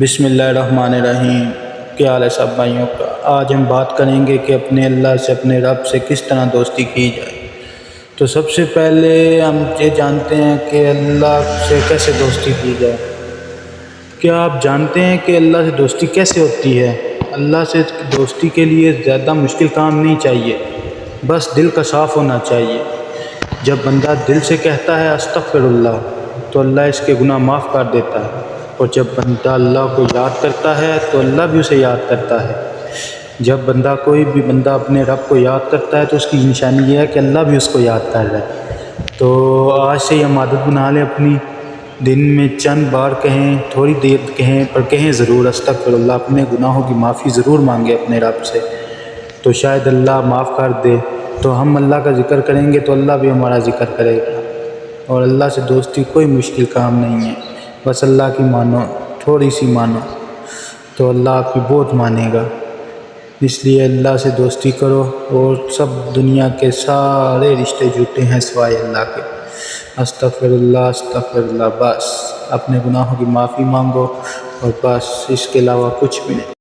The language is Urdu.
بسم اللہ الرحمن الرحیم۔ کیا حال ہے سب بھائیوں کا؟ آج ہم بات کریں گے کہ اپنے اللہ سے، اپنے رب سے کس طرح دوستی کی جائے۔ تو سب سے پہلے ہم یہ جانتے ہیں کہ اللہ سے کیسے دوستی کی جائے۔ کیا آپ جانتے ہیں کہ اللہ سے دوستی کیسے ہوتی ہے؟ اللہ سے دوستی کے لیے زیادہ مشکل کام نہیں چاہیے، بس دل کا صاف ہونا چاہیے۔ جب بندہ دل سے کہتا ہے استغفر اللہ، تو اللہ اس کے گناہ معاف کر دیتا ہے، اور جب بندہ اللہ کو یاد کرتا ہے تو اللہ بھی اسے یاد کرتا ہے۔ جب کوئی بھی بندہ اپنے رب کو یاد کرتا ہے تو اس کی نشانی یہ ہے کہ اللہ بھی اس کو یاد کر رہا ہے۔ تو آج سے یہ عادت بنا لیں اپنی، دن میں چند بار کہیں، تھوڑی دیر کہیں، پر کہیں ضرور استغفر اللہ، اپنے گناہوں کی معافی ضرور مانگے اپنے رب سے، تو شاید اللہ معاف کر دے۔ تو ہم اللہ کا ذکر کریں گے تو اللہ بھی ہمارا ذکر کرے گا، اور اللہ سے دوستی کوئی مشکل کام نہیں ہے، بس اللہ کی مانو، تھوڑی سی مانو تو اللہ آپ کی بہت مانے گا۔ اس لیے اللہ سے دوستی کرو، اور سب دنیا کے سارے رشتے جھوٹے ہیں سوائے اللہ کے۔ استغفر اللہ، بس اپنے گناہوں کی معافی مانگو، اور بس اس کے علاوہ کچھ بھی نہیں۔